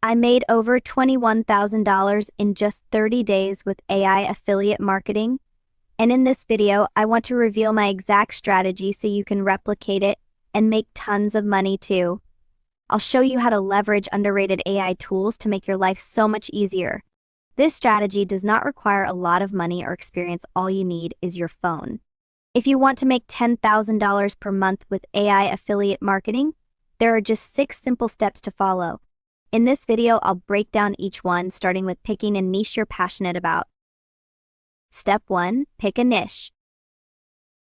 I made over $21,000 in just 30 days with AI affiliate marketing. And in this video, I want to reveal my exact strategy so you can replicate it and make tons of money too. I'll show you how to leverage underrated AI tools to make your life so much easier. This strategy does not require a lot of money or experience. All you need is your phone. If you want to make $10,000 per month with AI affiliate marketing, there are just 6 simple steps to follow. In this video, I'll break down each one, starting with picking a niche you're passionate about. Step 1. Pick a niche.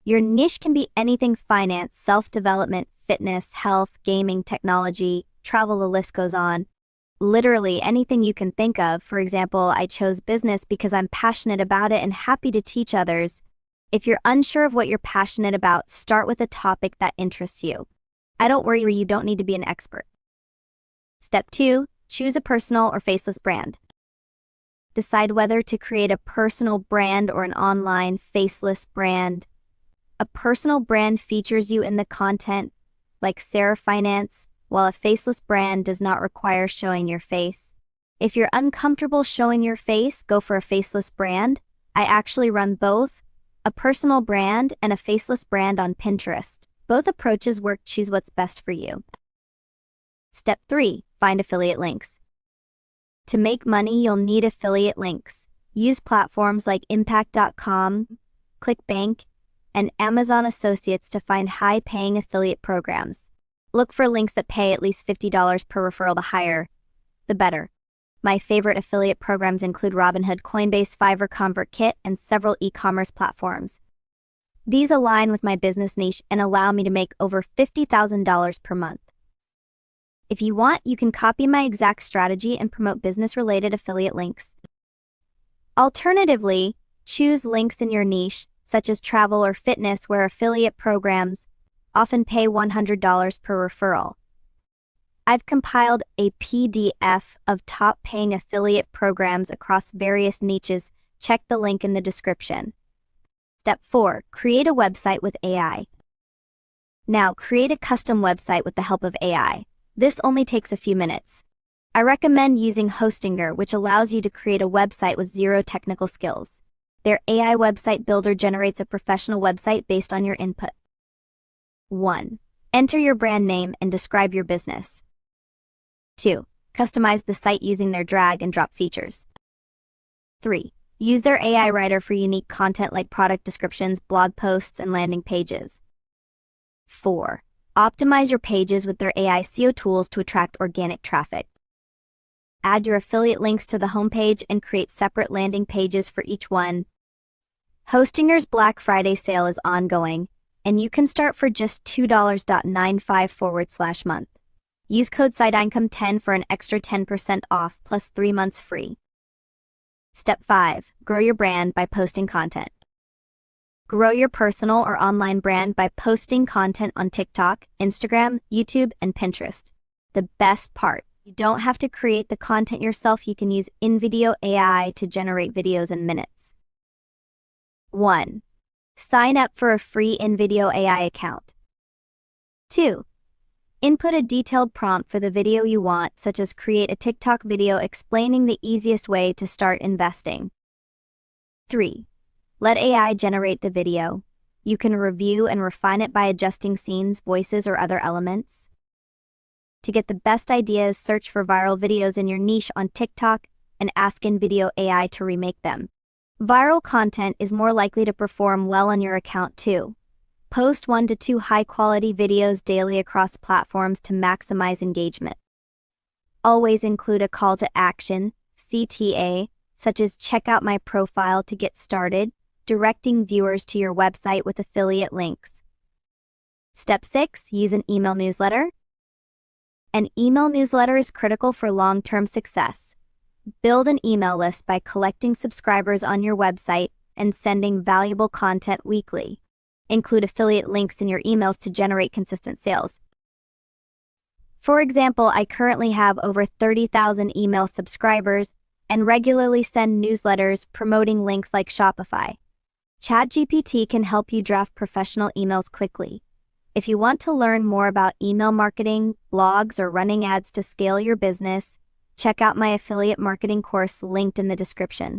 Your niche can be anything: finance, self-development, fitness, health, gaming, technology, travel, the list goes on. Literally anything you can think of. For example, I chose business because I'm passionate about it and happy to teach others. If you're unsure of what you're passionate about, start with a topic that interests you. Don't worry, you don't need to be an expert. Step 2. Choose a personal or faceless brand. Decide whether to create a personal brand or an online faceless brand. A personal brand features you in the content, like Sarah Finance, while a faceless brand does not require showing your face. If you're uncomfortable showing your face, go for a faceless brand. I actually run both, a personal brand and a faceless brand on Pinterest. Both approaches work. Choose what's best for you. Step 3. Find affiliate links. To make money, you'll need affiliate links. Use platforms like Impact.com, ClickBank, and Amazon Associates to find high-paying affiliate programs. Look for links that pay at least $50 per referral. The higher, the better. My favorite affiliate programs include Robinhood, Coinbase, Fiverr, ConvertKit, and several e-commerce platforms. These align with my business niche and allow me to make over $50,000 per month. If you want, you can copy my exact strategy and promote business-related affiliate links. Alternatively, choose links in your niche, such as travel or fitness, where affiliate programs often pay $100 per referral. I've compiled a PDF of top-paying affiliate programs across various niches. Check the link in the description. Step 4. Create a website with AI. Now, create a custom website with the help of AI. This only takes a few minutes. I recommend using Hostinger, which allows you to create a website with zero technical skills. Their AI website builder generates a professional website based on your input. 1. Enter your brand name and describe your business. 2. Customize the site using their drag and drop features. 3. Use their AI writer for unique content like product descriptions, blog posts, and landing pages. 4. Optimize your pages with their AI SEO tools to attract organic traffic. Add your affiliate links to the homepage and create separate landing pages for each one. Hostinger's Black Friday sale is ongoing, and you can start for just $2.95/month. Use code SIDEINCOME10 for an extra 10% off plus 3 months free. Step 5. Grow your brand by posting content. Grow your personal or online brand by posting content on TikTok, Instagram, YouTube, and Pinterest. The best part: you don't have to create the content yourself. You can use Invideo AI to generate videos in minutes. 1. Sign up for a free Invideo AI account. 2. Input a detailed prompt for the video you want, such as create a TikTok video explaining the easiest way to start investing. 3. Let AI generate the video. You can review and refine it by adjusting scenes, voices, or other elements. To get the best ideas, search for viral videos in your niche on TikTok and ask Invideo AI to remake them. Viral content is more likely to perform well on your account too. Post 1 to 2 high-quality videos daily across platforms to maximize engagement. Always include a call to action, CTA, such as check out my profile to get started, directing viewers to your website with affiliate links. Step 6. Use an email newsletter. An email newsletter is critical for long-term success. Build an email list by collecting subscribers on your website and sending valuable content weekly. Include affiliate links in your emails to generate consistent sales. For example, I currently have over 30,000 email subscribers and regularly send newsletters promoting links like Shopify. ChatGPT can help you draft professional emails quickly. If you want to learn more about email marketing, blogs, or running ads to scale your business, check out my affiliate marketing course linked in the description.